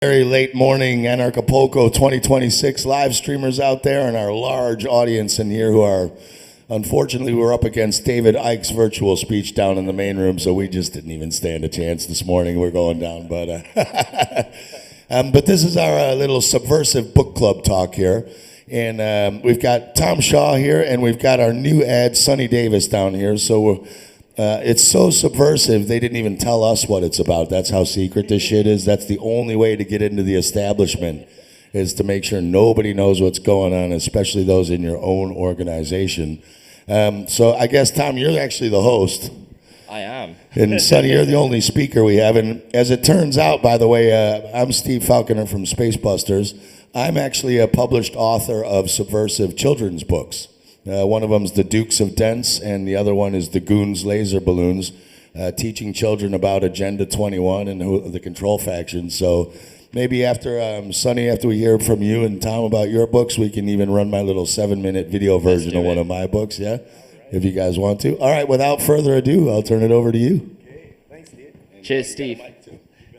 Very late morning, Anarchapulco 2026 live streamers out there and our large audience in here who are, unfortunately, we're up against David Icke's virtual speech down in the main room, so we just didn't even stand a chance this morning. We're going down, but this is our little Subversive book club talk here. And we've got Tom Shaw here, and we've got our new ad, Sonny Davis, down here. So it's so subversive, they didn't even tell us what it's about. That's how secret this shit is. That's the only way to get into the establishment, is to make sure nobody knows what's going on, especially those in your own organization. So I guess, Tom, you're actually the host. I am. And Sonny, you're the only speaker we have. And as it turns out, by the way, I'm Steve Falconer from Space Busters. I'm actually a published author of subversive children's books. One of them's The Dukes of Dents, and the other one is The Goons Laser Balloons, teaching children about Agenda 21 and the control faction. So maybe after, Sonny, after we hear from you and Tom about your books, we can even run my little 7-minute video version of one of my books, yeah? If you guys want to. All right, without further ado, I'll turn it over to you. Okay, thanks, Steve. Cheers, Steve.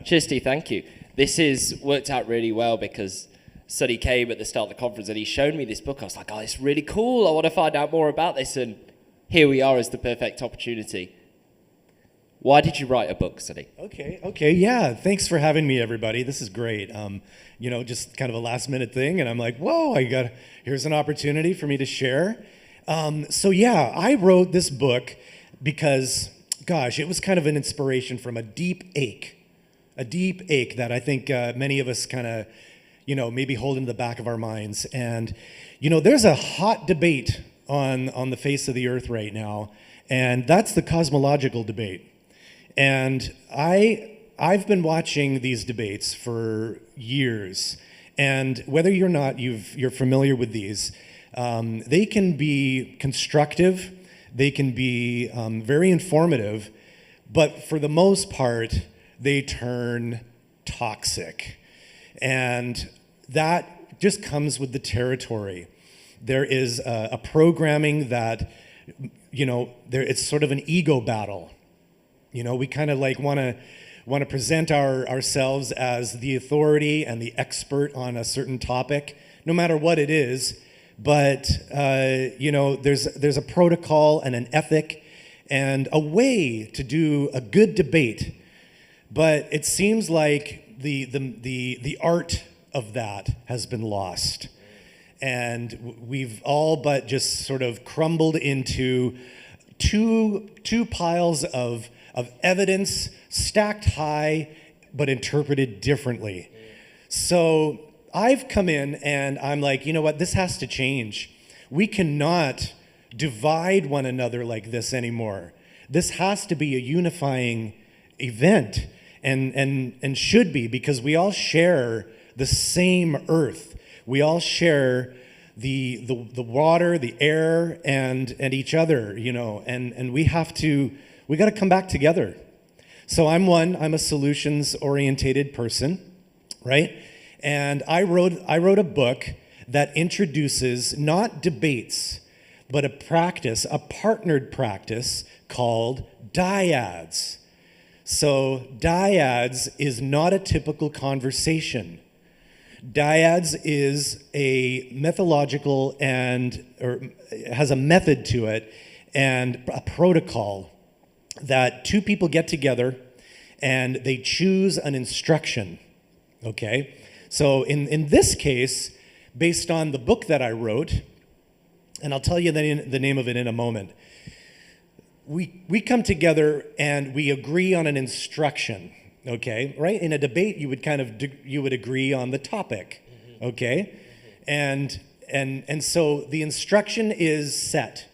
Cheers, Steve, thank you. This has worked out really well because Sonny came at the start of the conference and he showed me this book. I was like, oh, it's really cool. I want to find out more about this. And here we are as the perfect opportunity. Why did you write a book, Sonny? Okay, yeah. Thanks for having me, everybody. This is great. Just kind of a last minute thing. And I'm like, whoa, here's an opportunity for me to share. I wrote this book because, gosh, it was kind of an inspiration from a deep ache that I think many of us kind of, maybe hold in the back of our minds. And, there's a hot debate on the face of the earth right now, and that's the cosmological debate. And I've been watching these debates for years, and whether you're not, you're familiar with these, they can be constructive, they can be very informative, but for the most part, they turn toxic. And that just comes with the territory. There is a programming that, it's sort of an ego battle. We kind of like want to present ourselves as the authority and the expert on a certain topic, no matter what it is. But, there's a protocol and an ethic and a way to do a good debate. But it seems like the art of that has been lost. And we've all but just sort of crumbled into two piles of evidence stacked high but interpreted differently. So I've come in and I'm like, you know what, this has to change. We cannot divide one another like this anymore. This has to be a unifying event and should be, because we all share the same earth. We all share the water, the air, and each other, and we got to come back together. So I'm a solutions-orientated person, right? And I wrote a book that introduces not debates, but a partnered practice called Dyads. So Dyads is not a typical conversation. Dyads is a methodological or has a method to it and a protocol that two people get together and they choose an instruction, okay? So in this case, based on the book that I wrote, and I'll tell you the name of it in a moment, we come together and we agree on an instruction. Okay, right? In a debate, you would agree on the topic, okay? And so the instruction is set.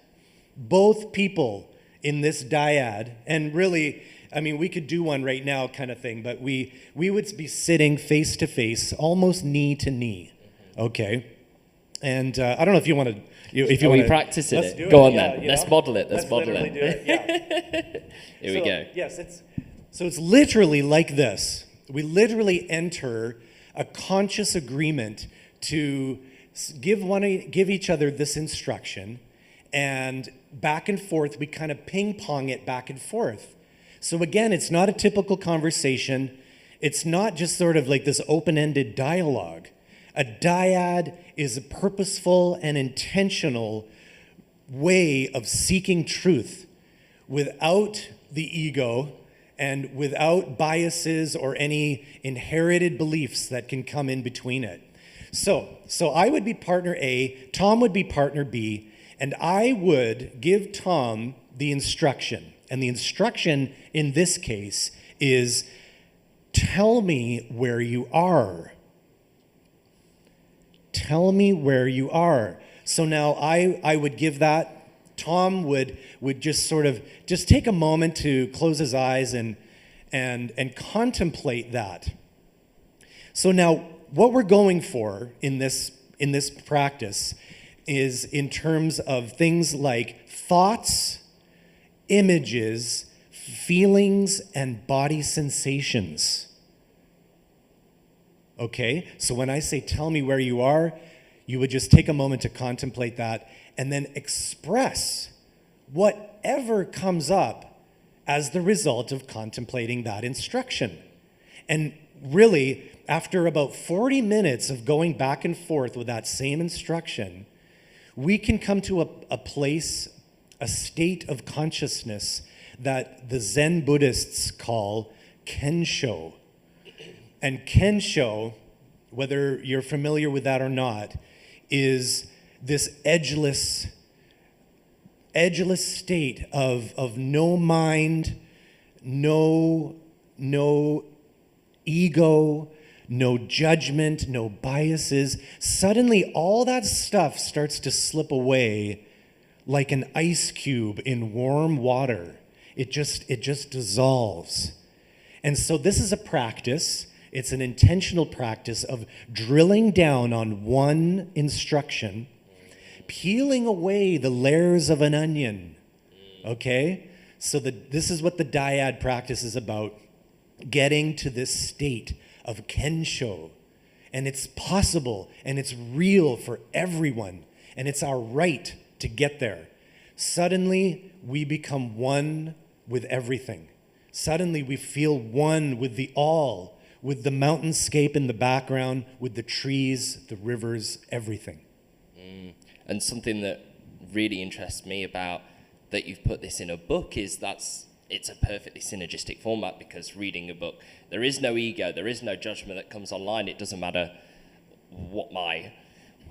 Both people in this dyad, and really, I mean, we could do one right now kind of thing, but we would be sitting face to face, almost knee to knee, okay? And I don't know if you want to. If you want to practice it, let's do go it. on then. Let's model it. Let's model it. Do it. Yeah. Here we go. Yes, it's literally like this. We literally enter a conscious agreement to give each other this instruction, and back and forth, we kind of ping pong it back and forth. So again, it's not a typical conversation. It's not just sort of like this open-ended dialogue. A dyad is a purposeful and intentional way of seeking truth without the ego and without biases or any inherited beliefs that can come in between it. So I would be partner A, Tom would be partner B, and I would give Tom the instruction. And the instruction in this case is, tell me where you are. Tell me where you are. So now I would give that. Tom would just sort of just take a moment to close his eyes and contemplate that. So now what we're going for in this practice is in terms of things like thoughts, images, feelings, and body sensations. Okay? So when I say tell me where you are, you would just take a moment to contemplate that and then express whatever comes up as the result of contemplating that instruction. And really, after about 40 minutes of going back and forth with that same instruction, we can come to a place, a state of consciousness that the Zen Buddhists call Kensho. And Kensho, whether you're familiar with that or not, is this edgeless state of no mind, no ego, no judgment, no biases. Suddenly all that stuff starts to slip away like an ice cube in warm water. It just dissolves. And so this is a practice. It's an intentional practice of drilling down on one instruction, peeling away the layers of an onion, okay? So this is what the dyad practice is about, getting to this state of Kensho. And it's possible, and it's real for everyone, and it's our right to get there. Suddenly, we become one with everything. Suddenly, we feel one with the all, with the mountainscape in the background, with the trees, the rivers, everything. And something that really interests me about that you've put this in a book is it's a perfectly synergistic format, because reading a book, there is no ego, there is no judgment that comes online. It doesn't matter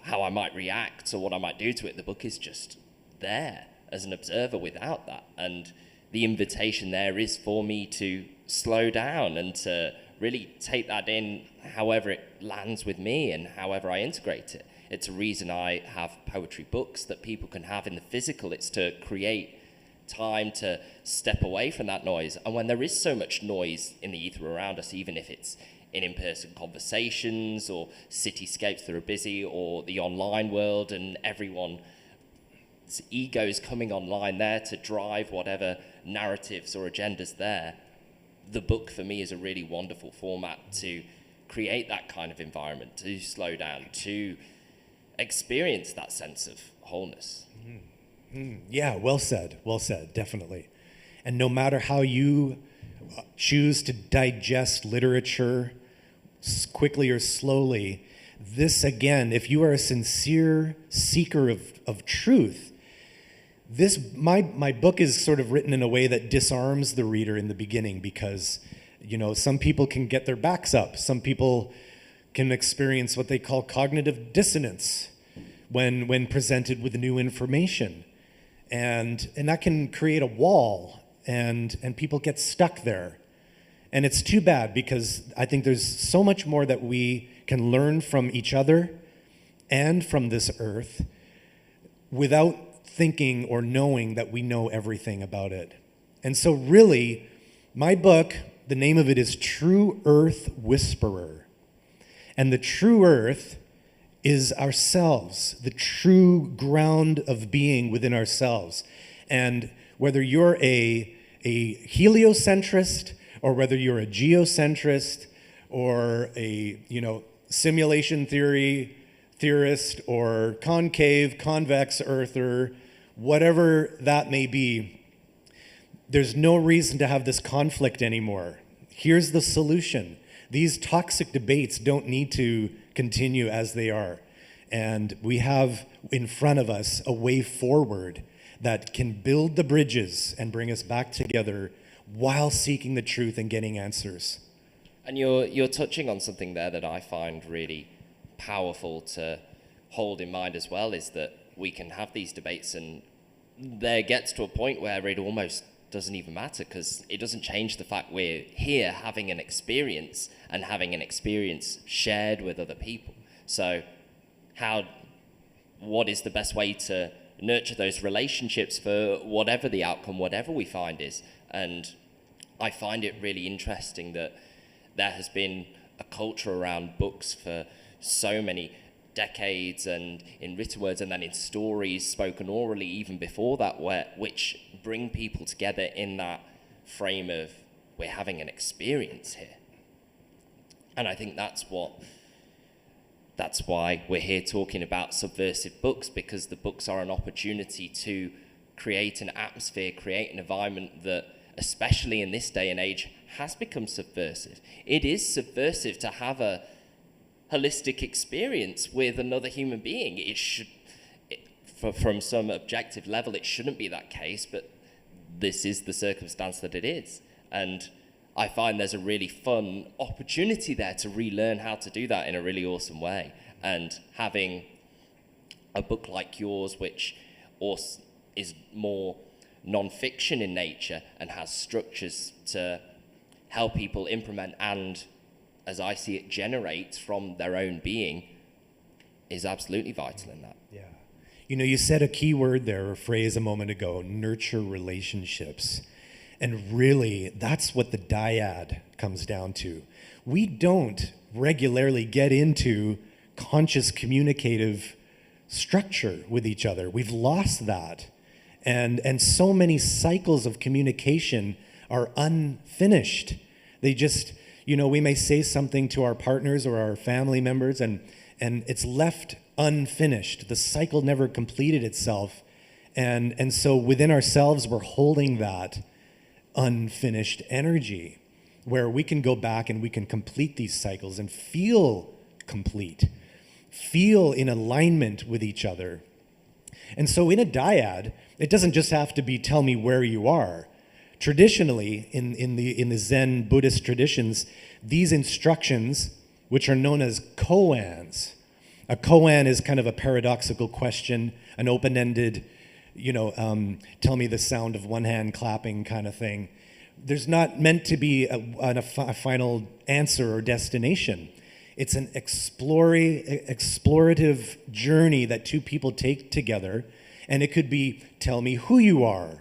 how I might react or what I might do to it. The book is just there as an observer without that. And the invitation there is for me to slow down and to really take that in however it lands with me and however I integrate it. It's a reason I have poetry books that people can have in the physical. It's to create time to step away from that noise. And when there is so much noise in the ether around us, even if it's in-person conversations or cityscapes that are busy, or the online world and everyone's ego is coming online there to drive whatever narratives or agendas there, the book for me is a really wonderful format to create that kind of environment, to slow down, to experience that sense of wholeness. Yeah, well said, definitely. And no matter how you choose to digest literature, quickly or slowly, this again, if you are a sincere seeker of truth, my book is sort of written in a way that disarms the reader in the beginning, because some people can get their backs up. Some people can experience what they call cognitive dissonance when presented with new information. And that can create a wall, and people get stuck there. And it's too bad, because I think there's so much more that we can learn from each other and from this earth without thinking or knowing that we know everything about it. And so really, my book, the name of it is True Earth Whisperer. And the true earth is ourselves, the true ground of being within ourselves. And whether you're a heliocentrist, or whether you're a geocentrist, or a simulation theorist, or concave, convex earther, whatever that may be, there's no reason to have this conflict anymore. Here's the solution. These toxic debates don't need to continue as they are. And we have in front of us a way forward that can build the bridges and bring us back together while seeking the truth and getting answers. And you're touching on something there that I find really powerful to hold in mind as well, is that we can have these debates and there gets to a point where it almost doesn't even matter, because it doesn't change the fact we're here having an experience and having an experience shared with other people. So what is the best way to nurture those relationships for whatever the outcome, whatever we find is? And I find it really interesting that there has been a culture around books for so many decades, and in written words and then in stories spoken orally even before that, which bring people together in that frame of we're having an experience here. And I think that's why we're here talking about subversive books, because the books are an opportunity to create an atmosphere, create an environment that, especially in this day and age, has become subversive. It is subversive to have a holistic experience with another human being. From some objective level, it shouldn't be that case, but this is the circumstance that it is. And I find there's a really fun opportunity there to relearn how to do that in a really awesome way. And having a book like yours, which also is more non-fiction in nature and has structures to help people implement and, as I see it, generate from their own being, is absolutely vital in that. Yeah. You said a key word there, or phrase a moment ago, nurture relationships. And really, that's what the dyad comes down to. We don't regularly get into conscious communicative structure with each other. We've lost that. And so many cycles of communication are unfinished. They just, we may say something to our partners or our family members, and it's left unfinished. The cycle never completed itself. And so within ourselves, we're holding that unfinished energy where we can go back and we can complete these cycles and feel complete, feel in alignment with each other. And so in a dyad, it doesn't just have to be tell me where you are. Traditionally, in the Zen Buddhist traditions, these instructions, which are known as koans. A koan is kind of a paradoxical question, an open-ended, tell me the sound of one hand clapping kind of thing. There's not meant to be a final answer or destination. It's an explorative journey that two people take together, and it could be tell me who you are,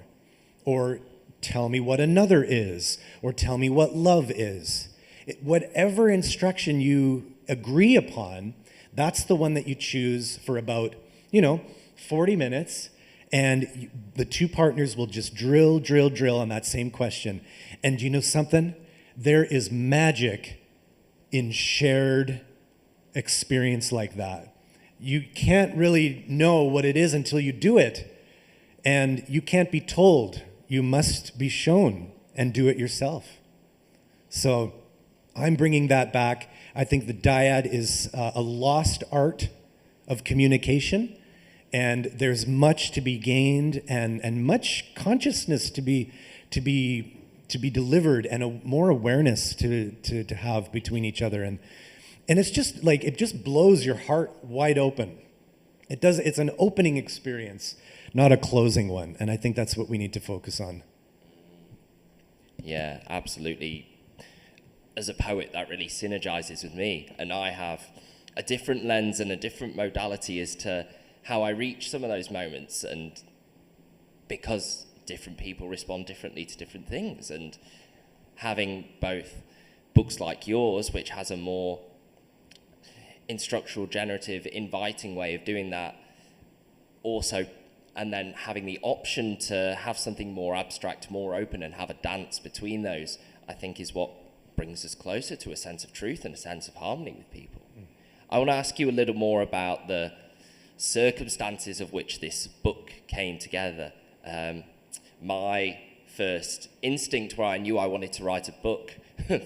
or tell me what another is, or tell me what love is. Whatever instruction you agree upon, that's the one that you choose for about, 40 minutes, and the two partners will just drill on that same question. And you know something? There is magic in shared experience like that. You can't really know what it is until you do it, and you can't be told. You must be shown and do it yourself. So I'm bringing that back. I think the dyad is a lost art of communication, and there's much to be gained and much consciousness to be delivered, and more awareness to have between each other. And it's just like, it just blows your heart wide open. It's an opening experience, not a closing one. And I think that's what we need to focus on. Yeah, absolutely. As a poet, that really synergizes with me. And I have a different lens and a different modality as to how I reach some of those moments. And because different people respond differently to different things. And having both books like yours, which has a more instructional, generative, inviting way of doing that, also, and then having the option to have something more abstract, more open, and have a dance between those, I think is what brings us closer to a sense of truth and a sense of harmony with people. I want to ask you a little more about the circumstances of which this book came together. My first instinct where I knew I wanted to write a book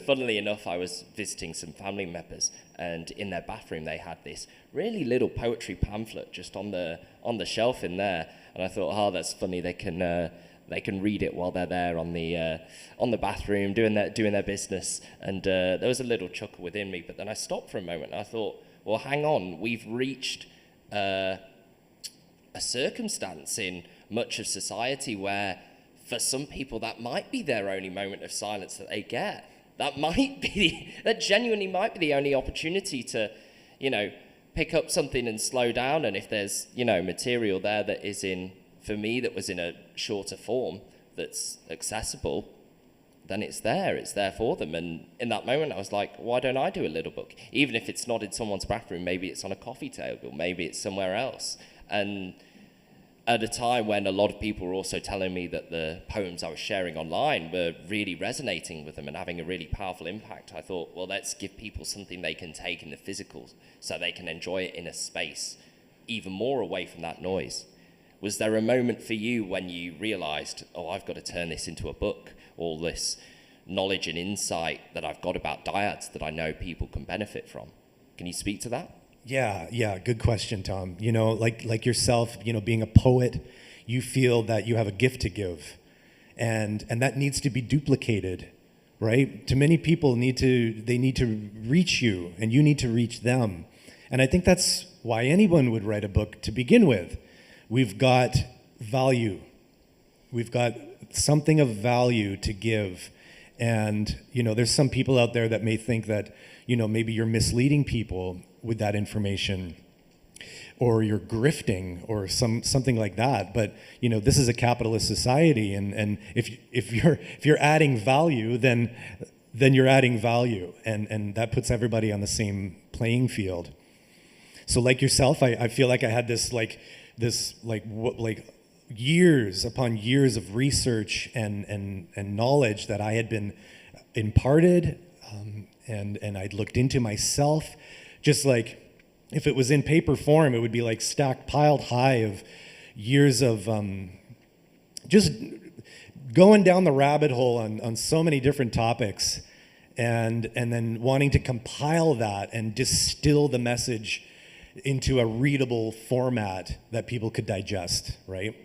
funnily enough, I was visiting some family members, and in their bathroom they had this really little poetry pamphlet just on the shelf in there, and I thought, oh, that's funny. They can read it while they're there on the bathroom doing their business, and there was a little chuckle within me. But then I stopped for a moment, and I thought, well, hang on, we've reached a circumstance in much of society where, for some people, that might be their only moment of silence that they get. That genuinely might be the only opportunity to, pick up something and slow down. And if there's, material there that is for me, that was in a shorter form that's accessible, then it's there for them. And in that moment, I was like, why don't I do a little book? Even if it's not in someone's bathroom, maybe it's on a coffee table, maybe it's somewhere else. And at a time when a lot of people were also telling me that the poems I was sharing online were really resonating with them and having a really powerful impact, I thought, well, let's give people something they can take in the physical so they can enjoy it in a space even more away from that noise. Was there a moment for you when you realized, oh, I've got to turn this into a book, all this knowledge and insight that I've got about Dyads that I know people can benefit from? Can you speak to that? Yeah, good question, Tom. Like yourself, being a poet, you feel that you have a gift to give, and that needs to be duplicated, right? To many people, they need to reach you, and you need to reach them. And I think that's why anyone would write a book to begin with. We've got value. We've got something of value to give. And, there's some people out there that may think that, maybe you're misleading people with that information, or you're grifting, or something like that. But this is a capitalist society, and if you're adding value, then you're adding value, and that puts everybody on the same playing field. So like yourself, I feel like I had this years upon years of research and knowledge that I had been imparted, and I'd looked into myself. Just like if it was in paper form, it would be like stacked, piled high of years of just going down the rabbit hole on so many different topics, and then wanting to compile that and distill the message into a readable format that people could digest, right?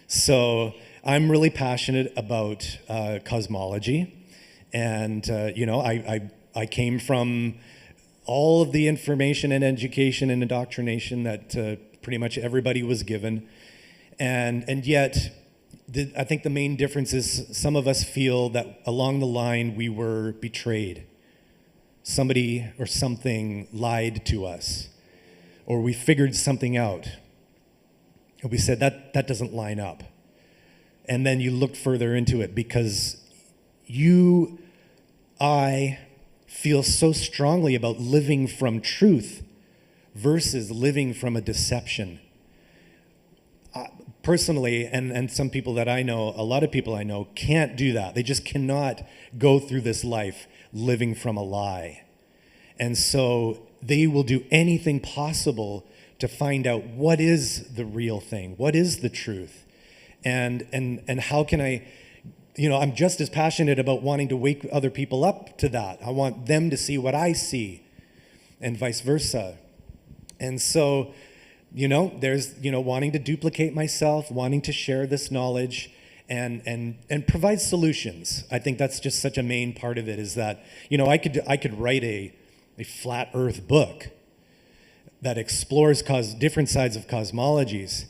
So I'm really passionate about cosmology, and I came from all of the information and education and indoctrination that pretty much everybody was given. And yet, I think the main difference is some of us feel that along the line we were betrayed. Somebody or something lied to us, or we figured something out. And we said, that doesn't line up. And then you look further into it because I feel so strongly about living from truth versus living from a deception. Personally, and some people that I know, a lot of people I know, can't do that. They just cannot go through this life living from a lie. And so they will do anything possible to find out what is the real thing, what is the truth, and how can I'm just as passionate about wanting to wake other people up to that. I want them to see what I see, and vice versa. And so, there's, wanting to duplicate myself, wanting to share this knowledge, and provide solutions. I think that's just such a main part of it, is that, I could write a flat earth book that explores different sides of cosmologies,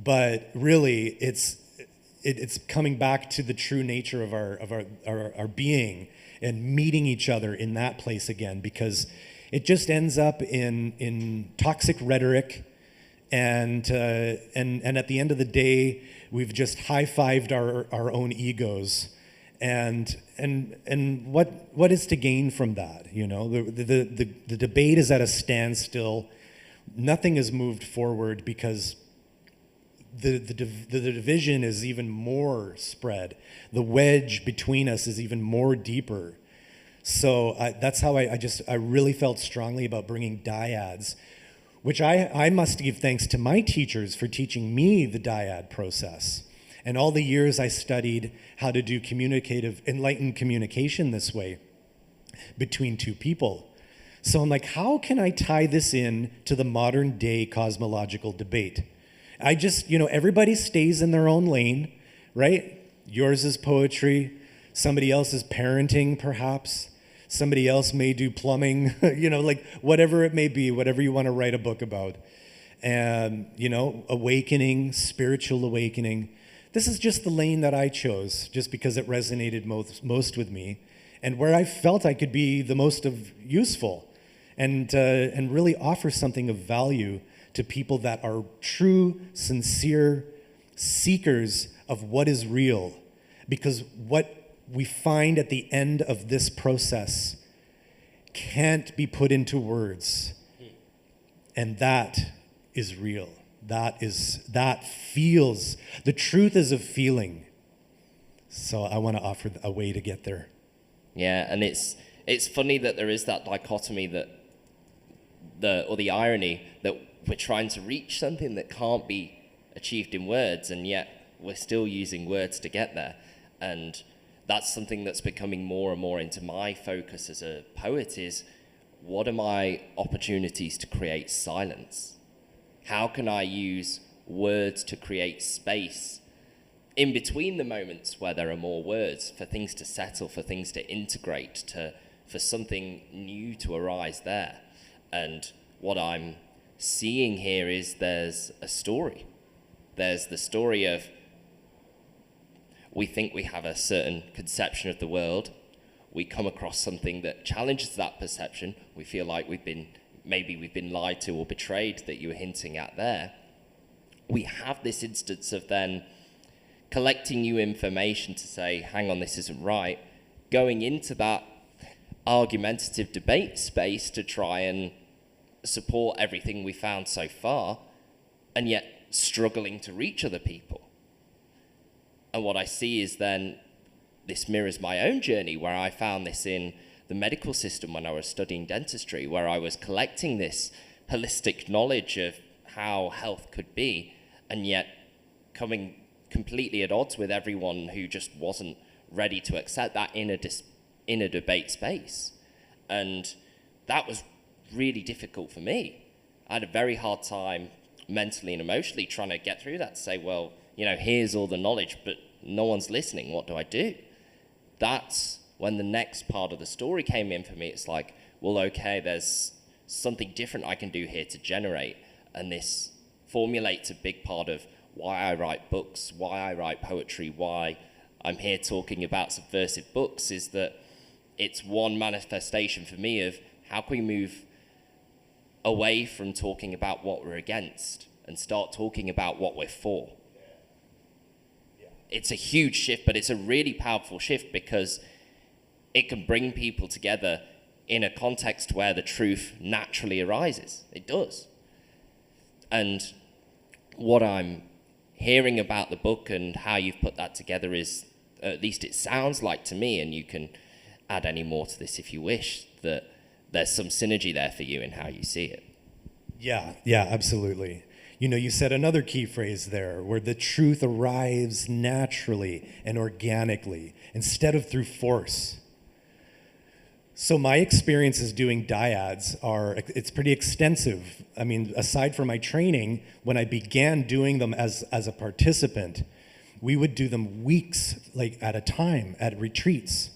but really it's coming back to the true nature of our being and meeting each other in that place again, because it just ends up in toxic rhetoric, and at the end of the day, we've just high-fived our own egos, and what is to gain from that? The debate is at a standstill. Nothing has moved forward because the division is even more spread. The wedge between us is even more deeper. So that's how I really felt strongly about bringing Dyads, which I must give thanks to my teachers for teaching me the Dyad process. And all the years I studied how to do enlightened communication this way. between two people. So I'm like, how can I tie this in to the modern day cosmological debate? I just, everybody stays in their own lane, right? Yours is poetry. Somebody else is parenting, perhaps. Somebody else may do plumbing, like whatever it may be, whatever you want to write a book about. And, awakening, spiritual awakening. This is just the lane that I chose, just because it resonated most with me, and where I felt I could be the most useful, and really offer something of value to people that are true, sincere seekers of what is real. Because what we find at the end of this process can't be put into words, and that is real. That feels, the truth is a feeling. So I want to offer a way to get there. Yeah, and it's funny that there is that dichotomy or the irony that we're trying to reach something that can't be achieved in words, and yet we're still using words to get there. And that's something that's becoming more and more into my focus as a poet is, what are my opportunities to create silence? How can I use words to create space in between the moments where there are more words, for things to settle, for things to integrate, for something new to arise there? And what I'm seeing here is there's a story. There's the story of, we think we have a certain conception of the world. We come across something that challenges that perception. We feel like we've been lied to or betrayed, that you were hinting at there. We have this instance of then collecting new information to say, hang on, this isn't right, going into that argumentative debate space to try and support everything we found so far, and yet struggling to reach other people. And what I see is then, this mirrors my own journey, where I found this in the medical system when I was studying dentistry, where I was collecting this holistic knowledge of how health could be, and yet coming completely at odds with everyone who just wasn't ready to accept that in a debate space. And that was really difficult for me. I had a very hard time mentally and emotionally trying to get through that, to say, well, here's all the knowledge, but no one's listening. What do I do? That's when the next part of the story came in for me. It's like, well, okay, there's something different I can do here to generate. And this formulates a big part of why I write books, why I write poetry, why I'm here talking about subversive books, is that it's one manifestation for me of how can we move away from talking about what we're against and start talking about what we're for. It's a huge shift, but it's a really powerful shift, because it can bring people together in a context where the truth naturally arises. It does. And what I'm hearing about the book and how you've put that together is, at least it sounds like to me, and you can add any more to this if you wish, that there's some synergy there for you in how you see it. Yeah, absolutely. You said another key phrase there, where the truth arrives naturally and organically instead of through force. So my experiences doing Dyads it's pretty extensive. I mean, aside from my training, when I began doing them as a participant, we would do them weeks at a time at retreats.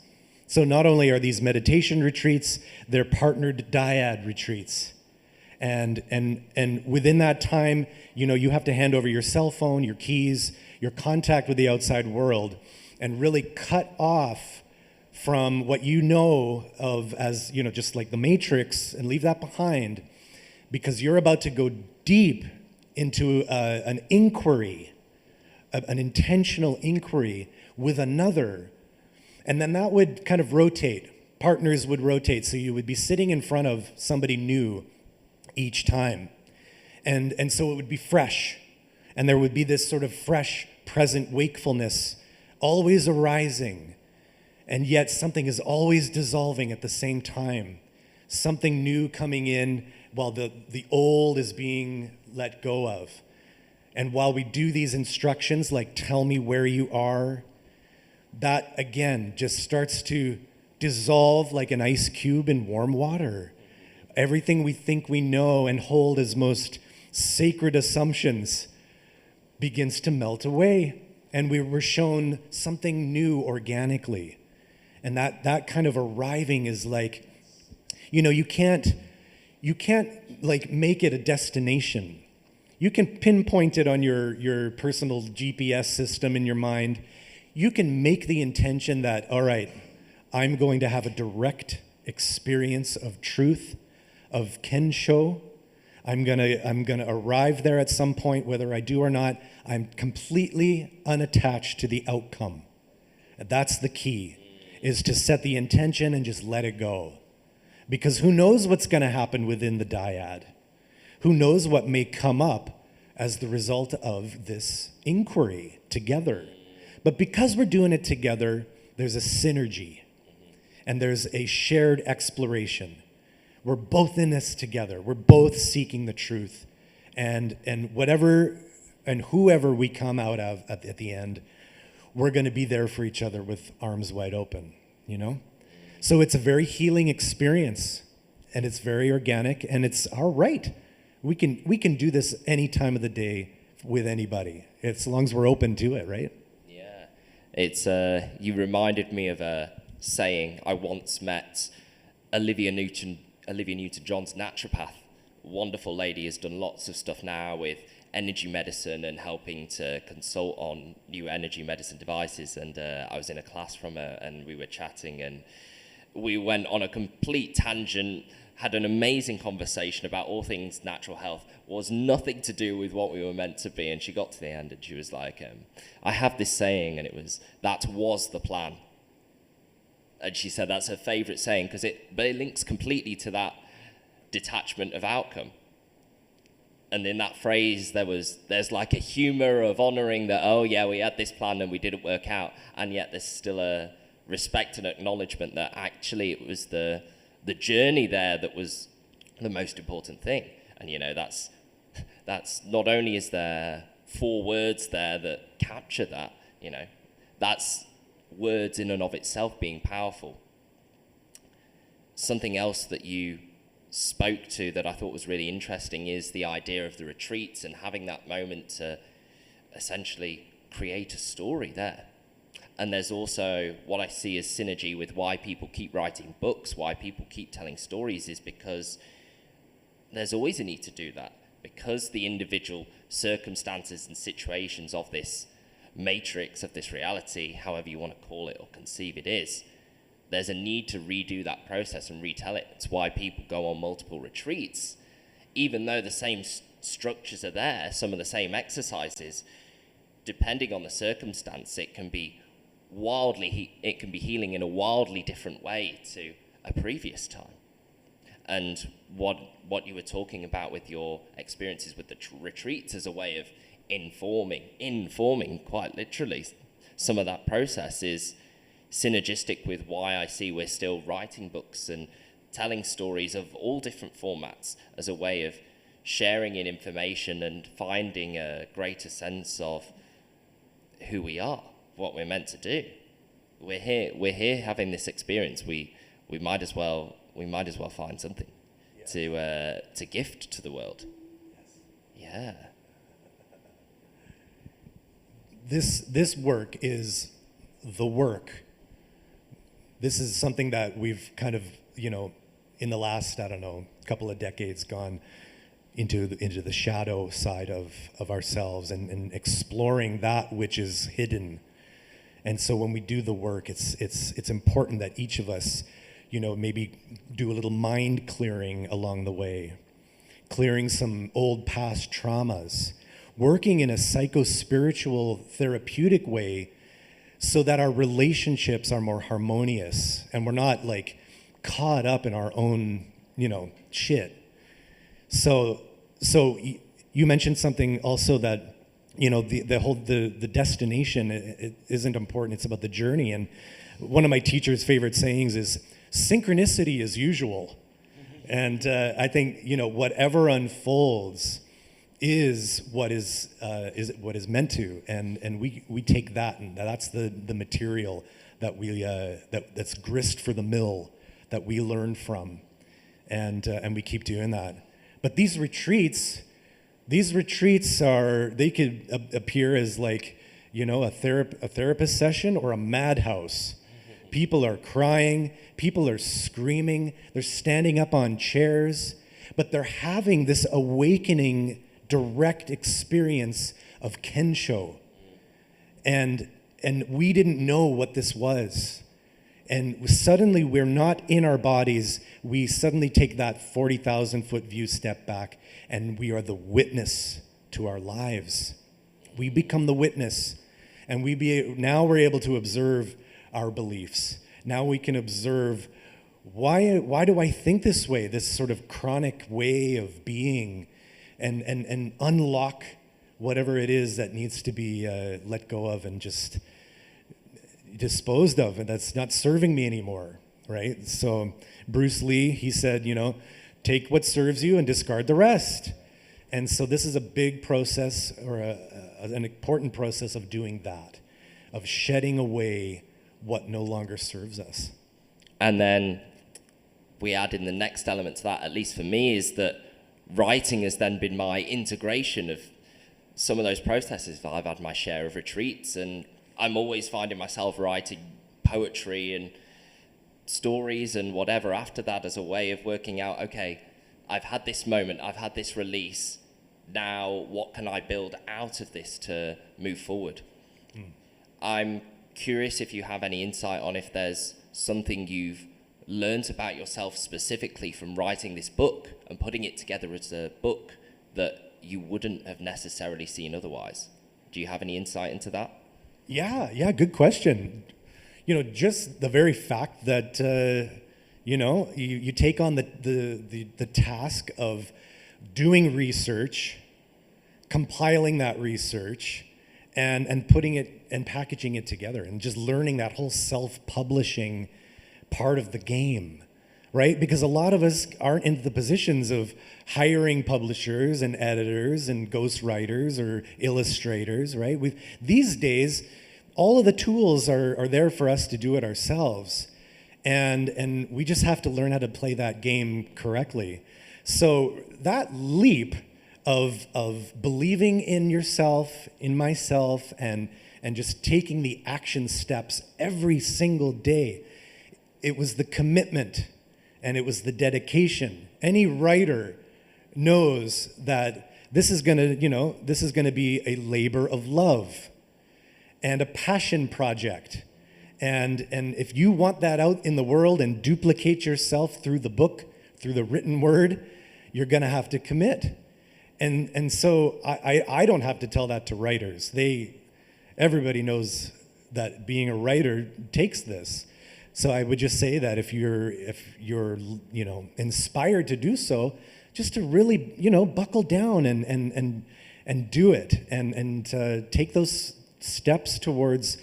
So not only are these meditation retreats, they're partnered Dyad retreats. And within that time, you have to hand over your cell phone, your keys, your contact with the outside world, and really cut off from what you know of as, just like the Matrix, and leave that behind, because you're about to go deep into an inquiry, an intentional inquiry with another. And then that would kind of rotate. Partners would rotate, so you would be sitting in front of somebody new each time. And so it would be fresh. And there would be this sort of fresh, present wakefulness always arising. And yet something is always dissolving at the same time. Something new coming in while the old is being let go of. And while we do these instructions, like tell me where you are, that again just starts to dissolve like an ice cube in warm water. Everything we think we know and hold as most sacred assumptions begins to melt away. And we were shown something new organically. And that kind of arriving is like, you can't like make it a destination. You can pinpoint it on your personal GPS system in your mind. You can make the intention that, all right, I'm going to have a direct experience of truth, of kensho. I'm gonna arrive there at some point, whether I do or not. I'm completely unattached to the outcome. That's the key, is to set the intention and just let it go. Because who knows what's gonna happen within the dyad? Who knows what may come up as the result of this inquiry together? But because we're doing it together, there's a synergy and there's a shared exploration. We're both in this together. We're both seeking the truth. And whatever and whoever we come out of at the end, we're going to be there for each other with arms wide open, So it's a very healing experience, and it's very organic, and it's our right. We can do this any time of the day with anybody, as long as we're open to it, right? Yeah. It's you reminded me of a saying. I once met Olivia Newton-John's naturopath. Wonderful lady, has done lots of stuff now with energy medicine and helping to consult on new energy medicine devices. And I was in a class from her, and we were chatting, and we went on a complete tangent, had an amazing conversation about all things natural health. Was nothing to do with what we were meant to be. And she got to the end and she was like, I have this saying, and it was, that was the plan. And she said that's her favorite saying, but it links completely to that detachment of outcome. And in that phrase, there's like a humor of honoring that, oh yeah, we had this plan and we didn't work out. And yet there's still a respect and acknowledgement that actually it was the journey there that was the most important thing. And that's not only is there 4 words there that capture that, that's words in and of itself being powerful. Something else that you spoke to that I thought was really interesting is the idea of the retreats and having that moment to essentially create a story there. And there's also what I see as synergy with why people keep writing books, why people keep telling stories, is because there's always a need to do that. Because the individual circumstances and situations of this matrix, of this reality, however you want to call it or conceive it is, there's a need to redo that process and retell it. It's why people go on multiple retreats. Even though the same structures are there, some of the same exercises, depending on the circumstance, it can be healing in a wildly different way to a previous time. And what you were talking about with your experiences with the retreats as a way of informing quite literally some of that process is synergistic with why I see we're still writing books and telling stories of all different formats as a way of sharing in information and finding a greater sense of who we are, what we're meant to do. We're here having this experience. We might as well find something to gift to the world. Yeah. This work is the work. This is something that we've kind of, in the last, couple of decades gone into the shadow side of ourselves and exploring that which is hidden. And so when we do the work, it's important that each of us, maybe do a little mind clearing along the way, clearing some old past traumas, working in a psycho-spiritual therapeutic way so that our relationships are more harmonious and we're not like caught up in our own, shit. So you mentioned something also that, the destination it isn't important. It's about the journey. And one of my teacher's favorite sayings is synchronicity is usual. And I think, whatever unfolds is what is meant to, and we take that, and that's the material that that's grist for the mill that we learn from, and we keep doing that. But these retreats they could appear as like, a therapist session or a madhouse. People are crying, people are screaming, they're standing up on chairs, but they're having this awakening, direct experience of Kensho. And we didn't know what this was. And suddenly we're not in our bodies. We suddenly take that 40,000 foot view, step back, and we are the witness to our lives. We become the witness, and now we're able to observe our beliefs. Now we can observe, why do I think this way, this sort of chronic way of being, and unlock whatever it is that needs to be let go of and just disposed of, and that's not serving me anymore, right? So Bruce Lee, he said, take what serves you and discard the rest. And so this is a big process, or an important process of doing that, of shedding away what no longer serves us. And then we add in the next element to that, at least for me, is that writing has then been my integration of some of those processes. I've had my share of retreats, and I'm always finding myself writing poetry and stories and whatever after that as a way of working out, okay, I've had this moment, I've had this release, now what can I build out of this to move forward? I'm curious if you have any insight on if there's something you've learned about yourself specifically from writing this book and putting it together as a book that you wouldn't have necessarily seen otherwise. Do you have any insight into that? Yeah, good question. Just the very fact that you take on the task of doing research, compiling that research, and putting it and packaging it together, and just learning that whole self-publishing part of the game, right? Because a lot of us aren't in the positions of hiring publishers and editors and ghostwriters or illustrators, right? These days, all of the tools are there for us to do it ourselves. And we just have to learn how to play that game correctly. So that leap of believing in yourself, in myself, and just taking the action steps every single day, it was the commitment and it was the dedication. Any writer knows that this is gonna be a labor of love and a passion project. And if you want that out in the world and duplicate yourself through the book, through the written word, you're gonna have to commit. And so I don't have to tell that to writers. Everybody knows that being a writer takes this. So I would just say that if you're inspired to do so, just to really buckle down and do it and take those steps towards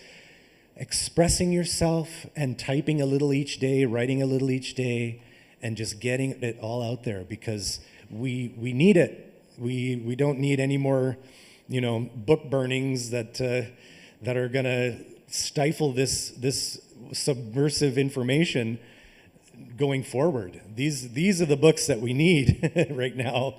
expressing yourself and typing a little each day, writing a little each day, and just getting it all out there, because we need it. We don't need any more book burnings that are gonna stifle this subversive information going forward. These are the books that we need right now,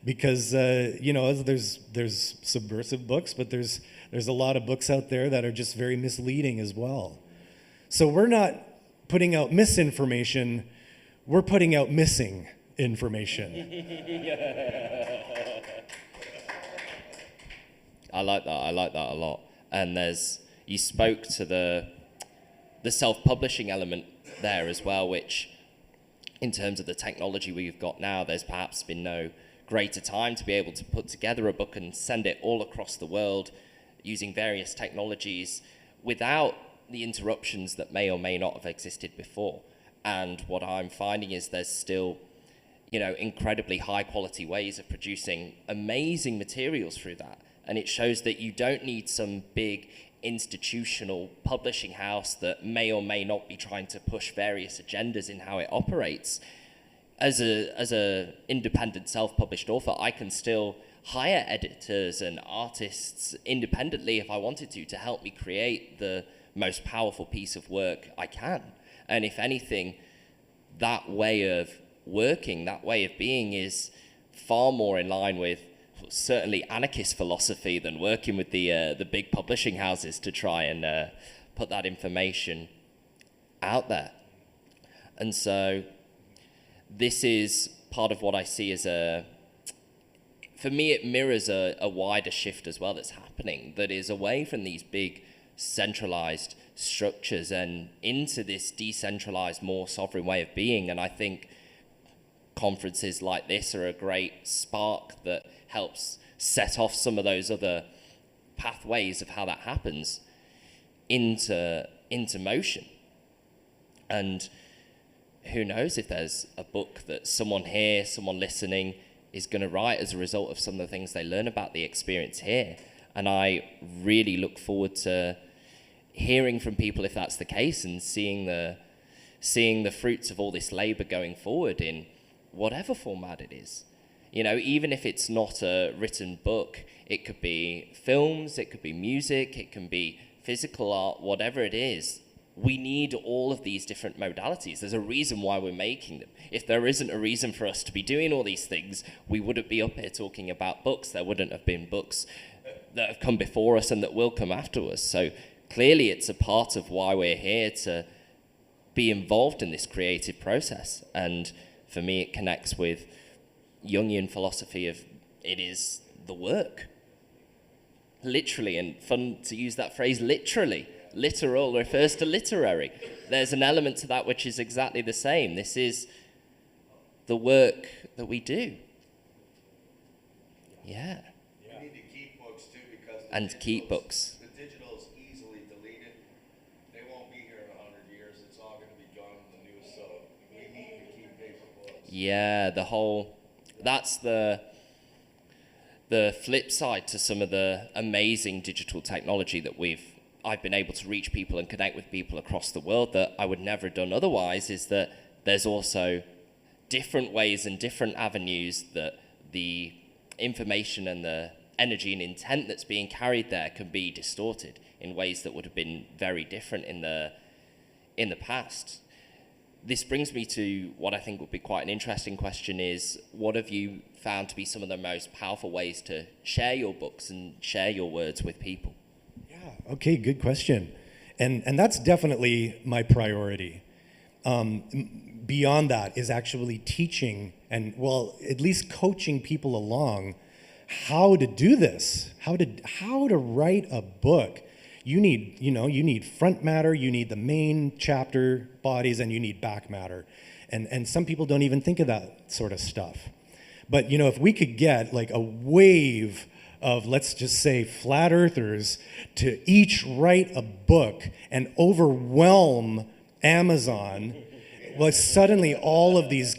because there's subversive books, but there's a lot of books out there that are just very misleading as well. So we're not putting out misinformation, we're putting out missing information. I like that a lot. And you spoke to the self-publishing element there as well, which in terms of the technology we've got now, there's perhaps been no greater time to be able to put together a book and send it all across the world using various technologies without the interruptions that may or may not have existed before. And what I'm finding is there's still incredibly high quality ways of producing amazing materials through that. And it shows that you don't need some big institutional publishing house that may or may not be trying to push various agendas in how it operates. As a independent self-published author, I can still hire editors and artists independently if I wanted to help me create the most powerful piece of work I can. And if anything, that way of working, that way of being is far more in line with certainly anarchist philosophy than working with the big publishing houses to try and put that information out there. And so this is part of what I see as for me, it mirrors a wider shift as well that's happening, that is away from these big centralized structures and into this decentralized, more sovereign way of being. And I think conferences like this are a great spark that helps set off some of those other pathways of how that happens into motion. And who knows if there's a book that someone here, someone listening is going to write as a result of some of the things they learn about the experience here. And I really look forward to hearing from people if that's the case, and seeing the fruits of all this labor going forward in whatever format it is. You know, even if it's not a written book, it could be films, it could be music, it can be physical art, whatever it is. We need all of these different modalities. There's a reason why we're making them. If there isn't a reason for us to be doing all these things, we wouldn't be up here talking about books. There wouldn't have been books that have come before us and that will come after us. So clearly it's a part of why we're here, to be involved in this creative process. And for me, it connects with Jungian philosophy of it is the work. Literally, and fun to use that phrase, literally. Literal refers to literary. There's an element to that which is exactly the same. This is the work that we do. Yeah. We need to keep books too, because keep books. The digital is easily deleted. They won't be here in 100 years. It's all going to be gone in the news. So we need to keep paper books. Yeah, that's the flip side to some of the amazing digital technology that I've been able to reach people and connect with people across the world that I would never have done otherwise, is that there's also different ways and different avenues that the information and the energy and intent that's being carried there can be distorted in ways that would have been very different in the past. This brings me to what I think would be quite an interesting question is, what have you found to be some of the most powerful ways to share your books and share your words with people? Okay, good question. And that's definitely my priority. Beyond that is actually teaching and, well, at least coaching people along how to do this, how to write a book. You need front matter, you need the main chapter bodies, and you need back matter. And some people don't even think of that sort of stuff. But, if we could get like a wave of, let's just say, flat earthers to each write a book and overwhelm Amazon, well, suddenly all of these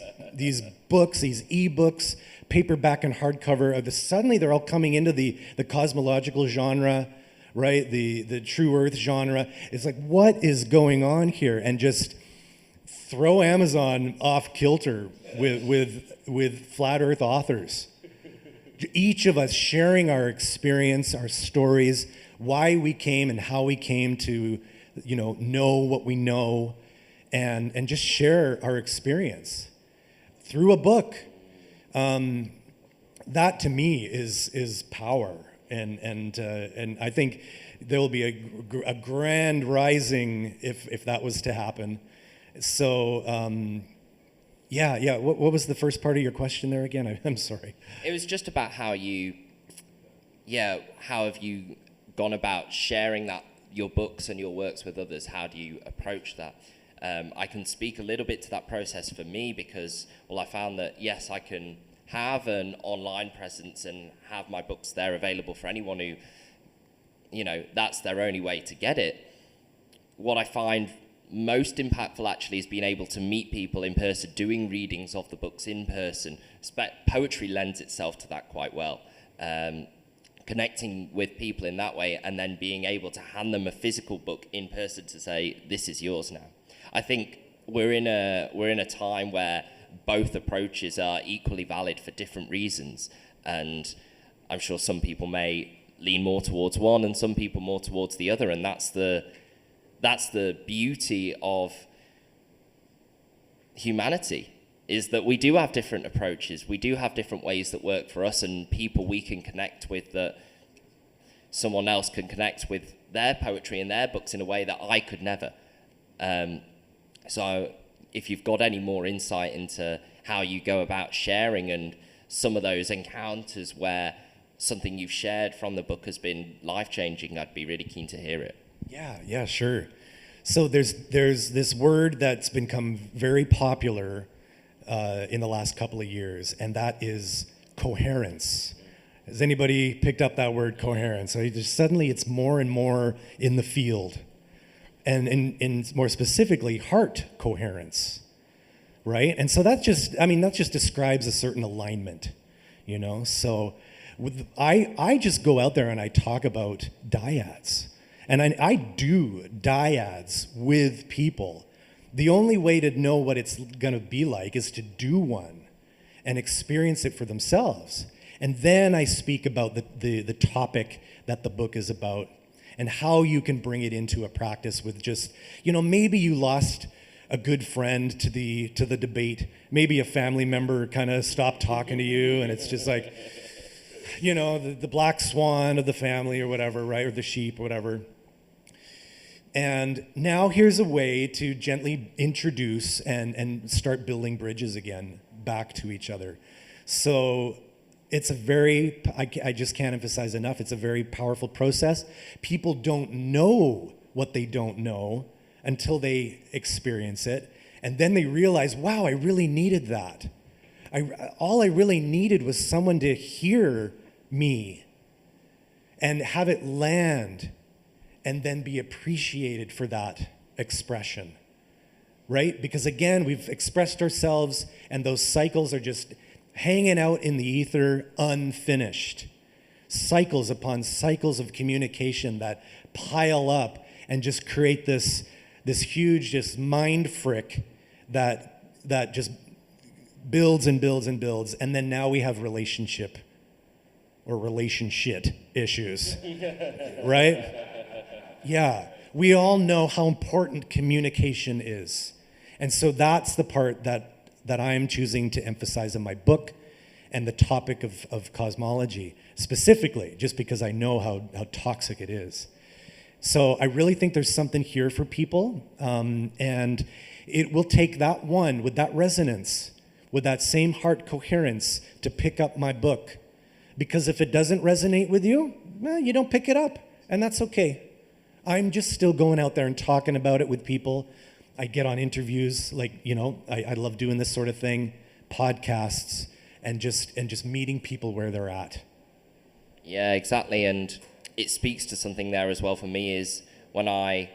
books, these ebooks, paperback and hardcover, suddenly they're all coming into the cosmological genre, right? The true earth genre. It's like, what is going on here? And just throw Amazon off kilter with flat earth authors. Each of us sharing our experience, our stories, why we came and how we came to, know what we know, and just share our experience through a book. That to me is power, and I think there will be a grand rising if that was to happen. So. Yeah. What was the first part of your question there again? I'm sorry. It was just about how have you gone about sharing your books and your works with others? How do you approach that? I can speak a little bit to that process for me because, I found that, yes, I can have an online presence and have my books there available for anyone who, that's their only way to get it. What I find most impactful actually is being able to meet people in person, doing readings of the books in person. Poetry lends itself to that quite well. Connecting with people in that way and then being able to hand them a physical book in person to say, this is yours now. I think we're in a time where both approaches are equally valid for different reasons. And I'm sure some people may lean more towards one and some people more towards the other. And that's the that's the beauty of humanity, is that we do have different approaches. We do have different ways that work for us, and people we can connect with that someone else can connect with their poetry and their books in a way that I could never. So if you've got any more insight into how you go about sharing and some of those encounters where something you've shared from the book has been life-changing, I'd be really keen to hear it. Yeah, sure. So there's this word that's become very popular in the last couple of years, and that is coherence. Has anybody picked up that word, coherence? So suddenly it's more and more in the field. And more specifically, heart coherence, right? And so that just describes a certain alignment, you know? So I just go out there and I talk about dyads. And I do dyads with people. The only way to know what it's gonna be like is to do one and experience it for themselves. And then I speak about the topic that the book is about and how you can bring it into a practice with just, you know, maybe you lost a good friend to the debate. Maybe a family member kind of stopped talking to you, and it's just like, you know, the black swan of the family or whatever, right? Or the sheep or whatever. And now here's a way to gently introduce and start building bridges again back to each other. So it's a very, I just can't emphasize enough, it's a very powerful process. People don't know what they don't know until they experience it. And then they realize, wow, I really needed that. All I really needed was someone to hear me and have it land and then be appreciated for that expression, right? Because again, we've expressed ourselves and those cycles are just hanging out in the ether unfinished. Cycles upon cycles of communication that pile up and just create this huge just mind frick that just builds and builds and builds. And then now we have relationship issues, right? Yeah, we all know how important communication is. And so that's the part that I'm choosing to emphasize in my book and the topic of cosmology, specifically, just because I know how toxic it is. So I really think there's something here for people, and it will take that one with that resonance, with that same heart coherence to pick up my book. Because if it doesn't resonate with you, well, you don't pick it up, and that's okay. I'm just still going out there and talking about it with people. I get on interviews, like, you know, I love doing this sort of thing, podcasts, and just meeting people where they're at. Yeah, exactly. And it speaks to something there as well for me is when I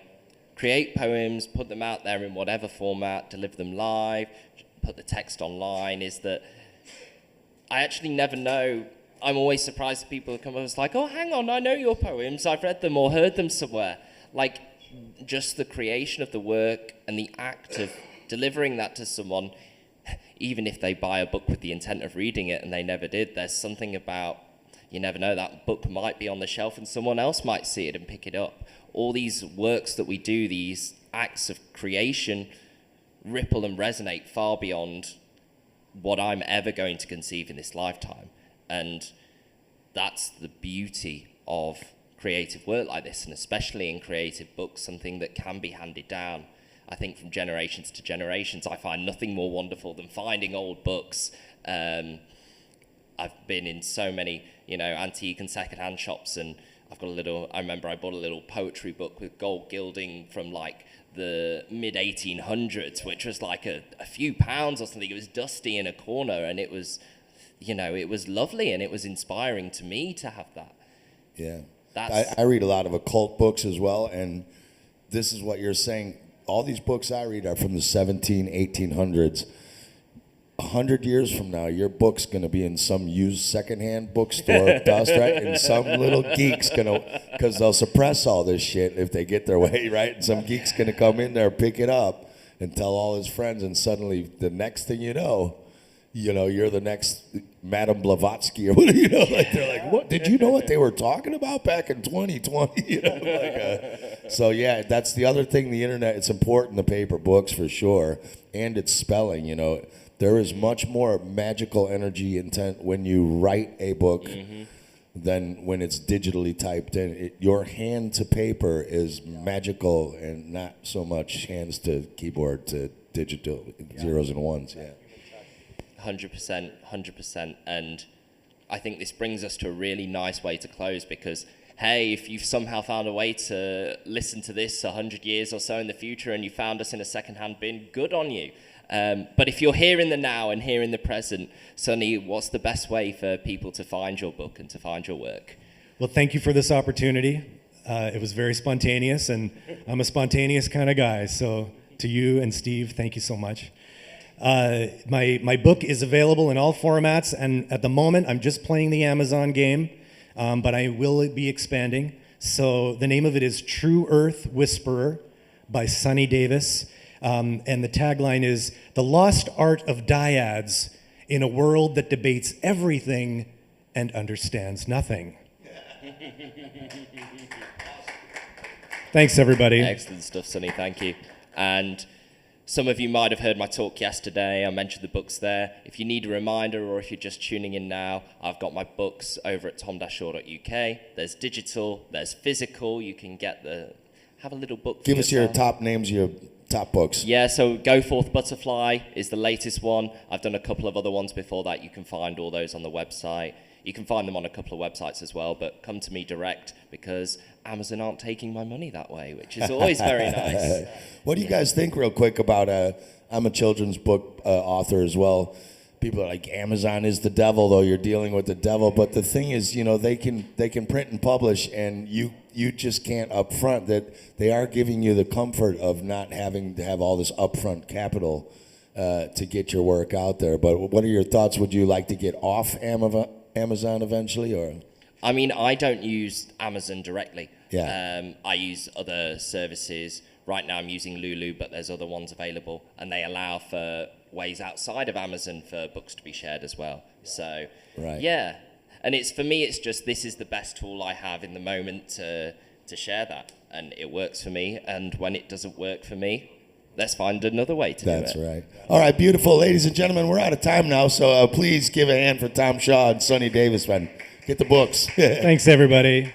create poems, put them out there in whatever format, deliver them live, put the text online, is that I actually never know. I'm always surprised that people come up and it's like, oh, hang on, I know your poems. I've read them or heard them somewhere. Like, just the creation of the work and the act of delivering that to someone, even if they buy a book with the intent of reading it and they never did, there's something about, you never know, that book might be on the shelf and someone else might see it and pick it up. All these works that we do, these acts of creation, ripple and resonate far beyond what I'm ever going to conceive in this lifetime. And that's the beauty of creative work like this, and especially in creative books, something that can be handed down, I think, from generations to generations. I find nothing more wonderful than finding old books. I've been in so many, you know, antique and secondhand shops, and I remember I bought a little poetry book with gold gilding from like the mid 1800s, which was like a few pounds or something. It was dusty in a corner, and it was, you know, it was lovely, and it was inspiring to me to have that. Yeah. I read a lot of occult books as well, and this is what you're saying. All these books I read are from the 1800s. 100 years from now, your book's going to be in some used secondhand bookstore dust, right? And some little geek's going to, because they'll suppress all this shit if they get their way, right? And some geek's going to come in there, pick it up, and tell all his friends, and suddenly the next thing you know, you're the next Madame Blavatsky or whatever, like they're like, what, did you know what they were talking about back in 2020? So yeah, that's the other thing, the internet, it's important, the paper books for sure, and it's spelling, there is much more magical energy intent when you write a book than when it's digitally typed in. Your hand to paper is magical and not so much hands to keyboard to digital, zeros and ones, yeah. 100%. And I think this brings us to a really nice way to close because, hey, if you've somehow found a way to listen to this 100 years or so in the future and you found us in a secondhand bin, good on you. But if you're here in the now and here in the present, Sonny, what's the best way for people to find your book and to find your work? Well, thank you for this opportunity. It was very spontaneous, and I'm a spontaneous kind of guy. So to you and Steve, thank you so much. My book is available in all formats, and at the moment, I'm just playing the Amazon game, but I will be expanding. So the name of it is True Earth Whisperer by Sonny Davis. And the tagline is, "The Lost Art of Dyads in a World That Debates Everything and Understands Nothing." Thanks, everybody. Excellent stuff, Sonny. Thank you. And some of you might have heard my talk yesterday. I mentioned the books there. If you need a reminder or if you're just tuning in now, I've got my books over at tom-shaw.uk. There's digital, there's physical. You can have a little book. Give us your top names, your top books. Yeah, so Go Forth Butterfly is the latest one. I've done a couple of other ones before that. You can find all those on the website. You can find them on a couple of websites as well, but come to me direct because Amazon aren't taking my money that way, which is always very nice. What do you guys think real quick about, I'm a children's book author as well. People are like, Amazon is the devil, though you're dealing with the devil. But the thing is, they can print and publish, and you just can't upfront that. They are giving you the comfort of not having to have all this upfront capital to get your work out there. But what are your thoughts? Would you like to get off Amazon eventually, or? I mean, I don't use Amazon directly. Yeah. I use other services. Right now I'm using Lulu, but there's other ones available, and they allow for ways outside of Amazon for books to be shared as well. So, right. Yeah. And for me, it's just, this is the best tool I have in the moment to share that. And it works for me. And when it doesn't work for me, let's find another way to do it. That's right. All right, beautiful. Ladies and gentlemen, we're out of time now, so please give a hand for Tom Shaw and Sonny Davis, man. Get the books. Thanks, everybody.